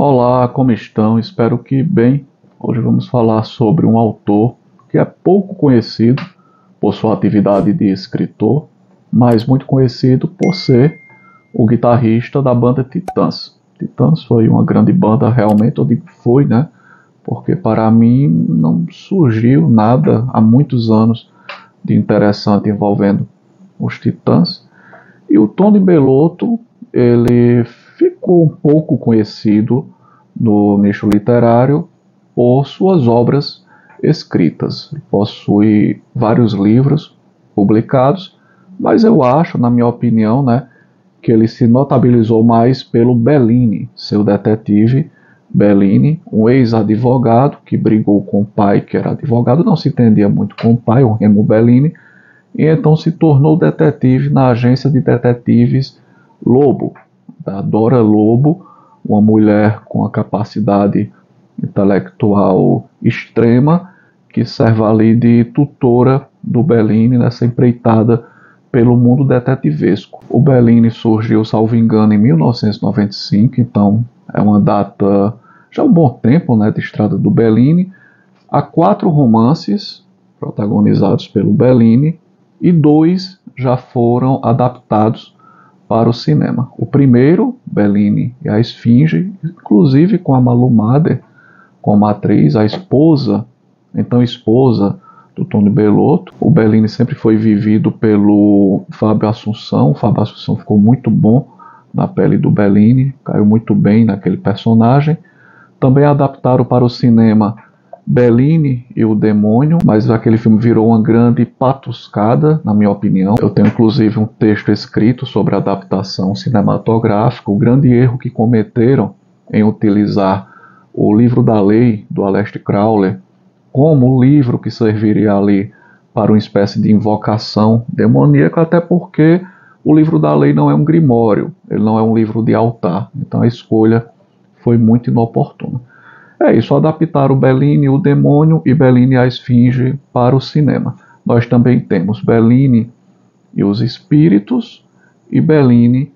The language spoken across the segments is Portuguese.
Olá, como estão? Espero que bem. Hoje vamos falar sobre um autor que é pouco conhecido por sua atividade de escritor, mas muito conhecido por ser o guitarrista da banda Titãs. Titãs foi uma grande banda realmente, eu digo foi, né? Porque para mim não surgiu nada há muitos anos de interessante envolvendo os Titãs. E o Tony Bellotto, ele ficou um pouco conhecido no nicho literário por suas obras escritas. Ele possui vários livros publicados, mas eu acho, na minha opinião, né, que ele se notabilizou mais pelo Bellini, seu detetive Bellini, um ex-advogado que brigou com o pai, que era advogado, não se entendia muito com o pai, o Remo Bellini, e então se tornou detetive na agência de detetives Lobo, da Dora Lobo, uma mulher com a capacidade intelectual extrema, que serve ali de tutora do Bellini nessa empreitada pelo mundo detetivesco. O Bellini surgiu, salvo engano, em 1995, então é uma data, já um bom tempo, né, de estrada do Bellini. Há 4 romances protagonizados pelo Bellini, e 2 já foram adaptados para o cinema. O primeiro, Bellini e a Esfinge, inclusive com a Malu Mader como atriz, a esposa, então esposa do Tony Bellotto. O Bellini sempre foi vivido pelo Fábio Assunção. O Fábio Assunção ficou muito bom na pele do Bellini, caiu muito bem naquele personagem. Também adaptaram para o cinema Bellini e o Demônio, mas aquele filme virou uma grande patuscada, na minha opinião. Eu tenho inclusive um texto escrito sobre a adaptação cinematográfica, o grande erro que cometeram em utilizar o livro da lei, do Aleister Crowley, como um livro que serviria ali para uma espécie de invocação demoníaca, até porque o livro da lei não é um grimório, ele não é um livro de altar, então a escolha foi muito inoportuna. É isso, adaptar o Bellini, o Demônio e Bellini e a Esfinge para o cinema. Nós também temos Bellini e os Espíritos e Bellini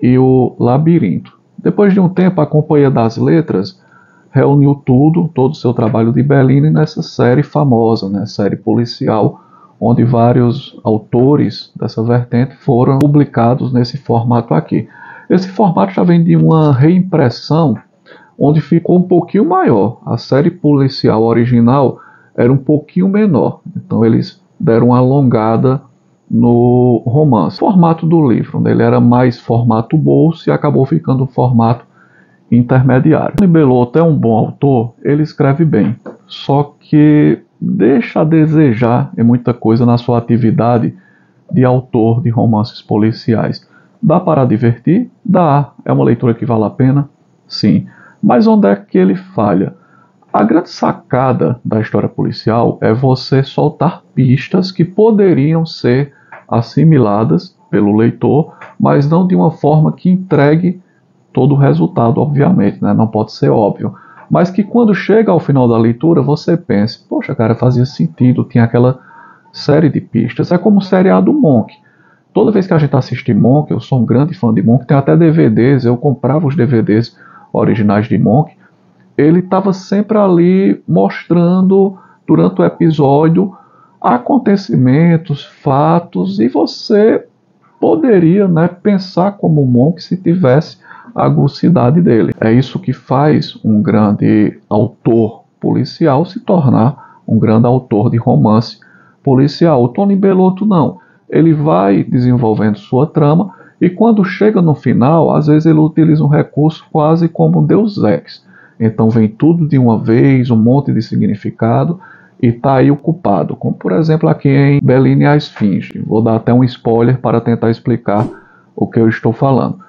e o Labirinto. Depois de um tempo, a Companhia das Letras reuniu todo o seu trabalho de Bellini nessa série famosa, né, série policial, onde vários autores dessa vertente foram publicados nesse formato aqui. Esse formato já vem de uma reimpressão onde ficou um pouquinho maior. A série policial original era um pouquinho menor, então eles deram uma alongada no romance. O formato do livro, né, ele era mais formato bolso e acabou ficando um formato intermediário. Tony Bellotto é um bom autor, ele escreve bem, só que deixa a desejar em muita coisa na sua atividade de autor de romances policiais. Dá para divertir? Dá. É uma leitura que vale a pena? Sim. Mas onde é que ele falha? A grande sacada da história policial é você soltar pistas que poderiam ser assimiladas pelo leitor, mas não de uma forma que entregue todo o resultado, obviamente, né? Não pode ser óbvio. Mas que quando chega ao final da leitura, você pense, poxa, cara, fazia sentido, tinha aquela série de pistas. É como o seriado Monk. Toda vez que a gente assiste Monk, eu sou um grande fã de Monk, tem até DVDs, eu comprava os DVDs originais de Monk, ele estava sempre ali mostrando durante o episódio acontecimentos, fatos, e você poderia, né, pensar como Monk se tivesse a aguçidade dele. É isso que faz um grande autor policial se tornar um grande autor de romance policial. O Tony Bellotto não. Ele vai desenvolvendo sua trama, e quando chega no final, às vezes ele utiliza um recurso quase como Deus Ex. Então vem tudo de uma vez, um monte de significado, e está aí o culpado. Como por exemplo aqui em Bellini e a Esfinge. Vou dar até um spoiler para tentar explicar o que eu estou falando.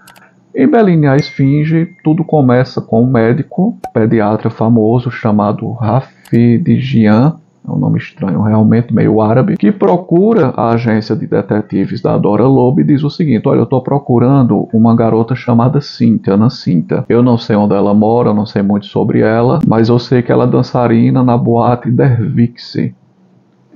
Em Bellini e a Esfinge, tudo começa com um médico, pediatra famoso, chamado Rafidigian, é um nome estranho, realmente meio árabe, que procura a agência de detetives da Dora Lobo e diz o seguinte: olha, eu estou procurando uma garota chamada Cynthia, Ana Cynthia. Eu não sei onde ela mora, eu não sei muito sobre ela, mas eu sei que ela é dançarina na boate Der Vixie.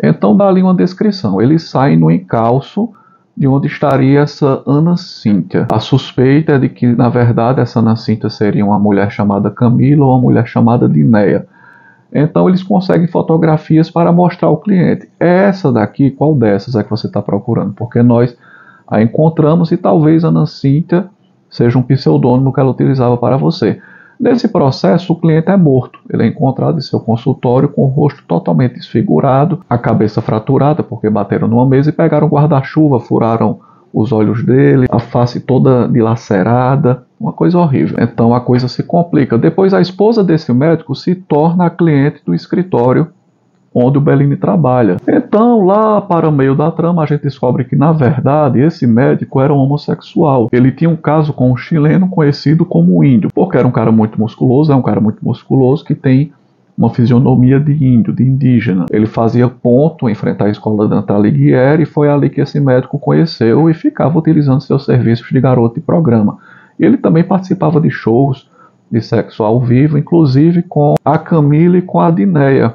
Então dá ali uma descrição. Eles saem no encalço de onde estaria essa Ana Cíntia. A suspeita é de que, na verdade, essa Ana Cíntia seria uma mulher chamada Camila ou uma mulher chamada Dinéia. Então eles conseguem fotografias para mostrar ao cliente. Essa daqui, qual dessas é que você está procurando? Porque nós a encontramos e talvez a Ana Cíntia seja um pseudônimo que ela utilizava para você. Nesse processo, o cliente é morto. Ele é encontrado em seu consultório com o rosto totalmente desfigurado, a cabeça fraturada porque bateram numa mesa e pegaram um guarda-chuva, furaram os olhos dele, a face toda dilacerada, uma coisa horrível. Então a coisa se complica. Depois a esposa desse médico se torna a cliente do escritório onde o Bellini trabalha. Então, lá para o meio da trama, a gente descobre que, na verdade, esse médico era um homossexual. Ele tinha um caso com um chileno conhecido como índio, porque era um cara muito musculoso, é um cara muito musculoso que tem uma fisionomia de índio, de indígena. Ele fazia ponto em frente à escola Dante Alighieri e foi ali que esse médico conheceu e ficava utilizando seus serviços de garoto de programa. E ele também participava de shows de sexo ao vivo, inclusive com a Camila e com a Dinéia.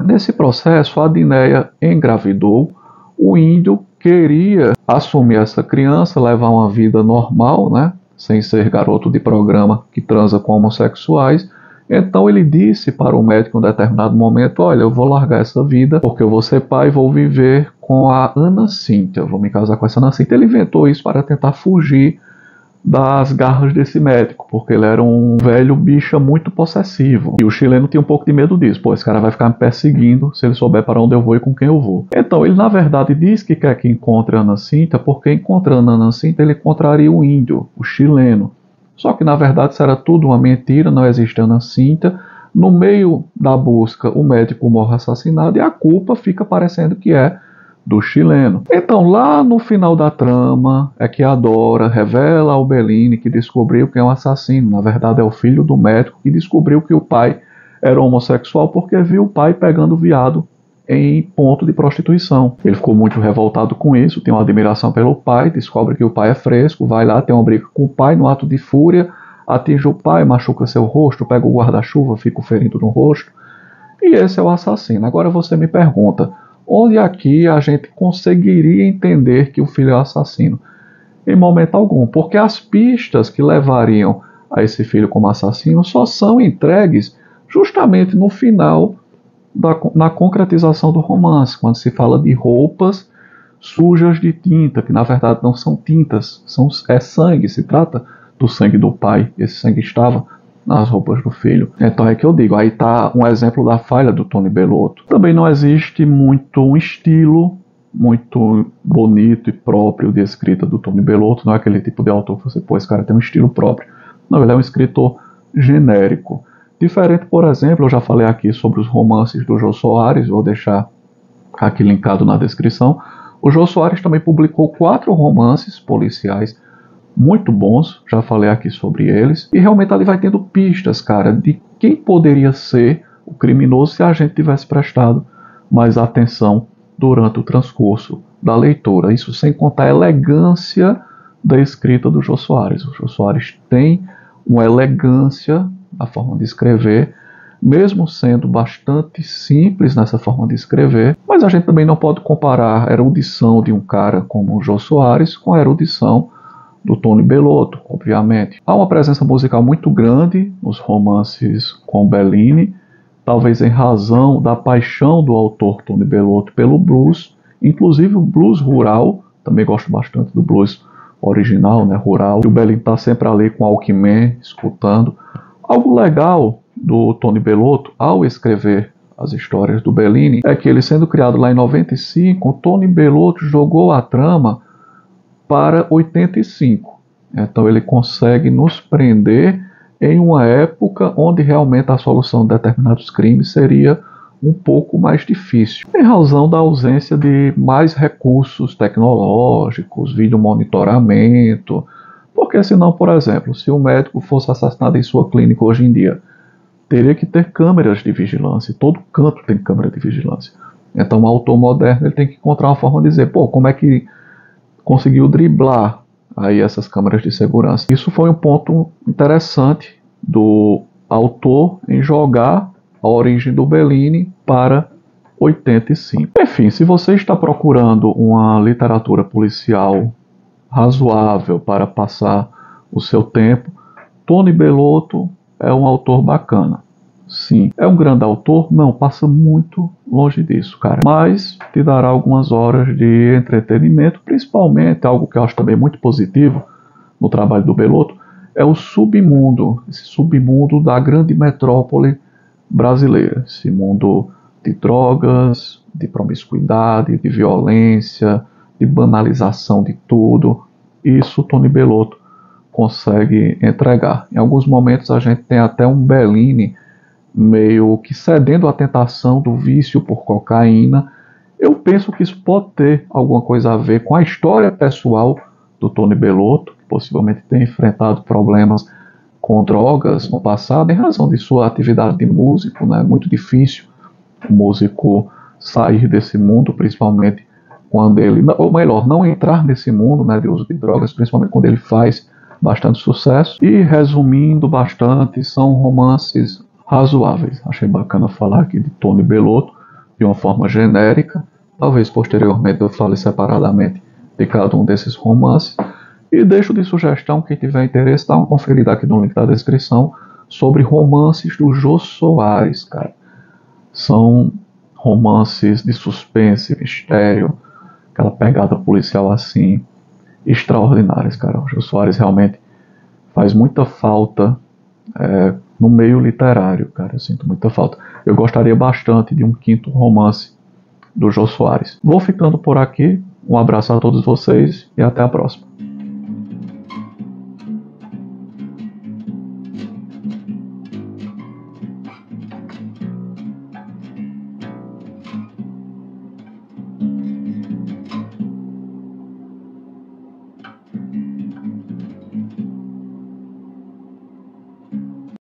Nesse processo, a Dinéia engravidou, o índio queria assumir essa criança, levar uma vida normal, né, sem ser garoto de programa que transa com homossexuais. Então ele disse para o médico em um determinado momento: olha, eu vou largar essa vida porque eu vou ser pai e vou viver com a Ana Cíntia, eu vou me casar com essa Ana Cíntia. Ele inventou isso para tentar fugir das garras desse médico, porque ele era um velho bicha muito possessivo. E o chileno tinha um pouco de medo disso. Pô, esse cara vai ficar me perseguindo se ele souber para onde eu vou e com quem eu vou. Então, ele na verdade diz que quer que encontre a Ana Cíntia, porque encontrando a Ana Cíntia, ele encontraria o índio, o chileno. Só que na verdade isso era tudo uma mentira, não existe Ana Cíntia. No meio da busca, o médico morre assassinado e a culpa fica parecendo que é do chileno. Então, lá no final da trama, é que a Dora revela ao Bellini que descobriu que é um assassino. Na verdade, é o filho do médico que descobriu que o pai era homossexual porque viu o pai pegando viado em ponto de prostituição. Ele ficou muito revoltado com isso, tem uma admiração pelo pai, descobre que o pai é fresco, vai lá, tem uma briga com o pai, no ato de fúria, atinge o pai, machuca seu rosto, pega o guarda-chuva, fica o ferido no rosto. E esse é o assassino. Agora você me pergunta, onde aqui a gente conseguiria entender que o filho é o assassino? Em momento algum, porque as pistas que levariam a esse filho como assassino só são entregues justamente no final, na concretização do romance, quando se fala de roupas sujas de tinta, que na verdade não são tintas, é sangue, se trata do sangue do pai, esse sangue estava nas roupas do filho. Então é que eu digo, aí está um exemplo da falha do Tony Bellotto. Também não existe muito um estilo muito bonito e próprio de escrita do Tony Bellotto, não é aquele tipo de autor que você, pô, esse cara tem um estilo próprio. Não, ele é um escritor genérico. Diferente, por exemplo, eu já falei aqui sobre os romances do Jô Soares, vou deixar aqui linkado na descrição. O Jô Soares também publicou 4 romances policiais muito bons, já falei aqui sobre eles, e realmente ali vai tendo pistas, cara, de quem poderia ser o criminoso se a gente tivesse prestado mais atenção durante o transcurso da leitura. Isso sem contar a elegância da escrita do Jô Soares. O Jô Soares tem uma elegância na forma de escrever, mesmo sendo bastante simples nessa forma de escrever, mas a gente também não pode comparar a erudição de um cara como o Jô Soares com a erudição do Tony Bellotto, obviamente. Há uma presença musical muito grande nos romances com Bellini, talvez em razão da paixão do autor Tony Bellotto pelo blues, inclusive o blues rural, também gosto bastante do blues original, né, rural, e o Bellini está sempre ali com Walkman, escutando. Algo legal do Tony Bellotto, ao escrever as histórias do Bellini, é que ele, sendo criado lá em 95, o Tony Bellotto jogou a trama para 85. Então ele consegue nos prender em uma época onde realmente a solução de determinados crimes seria um pouco mais difícil, em razão da ausência de mais recursos tecnológicos, vídeo monitoramento, porque senão, por exemplo, se um médico fosse assassinado em sua clínica hoje em dia, teria que ter câmeras de vigilância, todo canto tem câmera de vigilância. Então o autor moderno ele tem que encontrar uma forma de dizer, pô, como é que conseguiu driblar aí essas câmeras de segurança. Isso foi um ponto interessante do autor em jogar a origem do Bellini para 85. Enfim, se você está procurando uma literatura policial razoável para passar o seu tempo, Tony Bellotto é um autor bacana. Sim, é um grande autor? Não, passa muito longe disso, cara. Mas te dará algumas horas de entretenimento, principalmente algo que eu acho também muito positivo no trabalho do Bellotto, é o submundo, esse submundo da grande metrópole brasileira, esse mundo de drogas, de promiscuidade, de violência, de banalização de tudo. Isso Tony Bellotto consegue entregar. Em alguns momentos a gente tem até um Bellini meio que cedendo à tentação do vício por cocaína. Eu penso que isso pode ter alguma coisa a ver com a história pessoal do Tony Bellotto, que possivelmente tem enfrentado problemas com drogas no passado, em razão de sua atividade de músico, né? É muito difícil o músico sair desse mundo, principalmente quando ele, ou melhor, não entrar nesse mundo, né, de uso de drogas, principalmente quando ele faz bastante sucesso. E resumindo bastante, são romances razoáveis. Achei bacana falar aqui de Tony Bellotto de uma forma genérica. Talvez posteriormente eu fale separadamente de cada um desses romances. E deixo de sugestão, quem tiver interesse, dá uma conferida aqui no link da descrição sobre romances do Jô Soares, cara. São romances de suspense, mistério, aquela pegada policial assim, extraordinários, cara. O Jô Soares realmente faz muita falta no meio literário, cara. Eu sinto muita falta. Eu gostaria bastante de um quinto romance do Jô Soares. Vou ficando por aqui. Um abraço a todos vocês e até a próxima.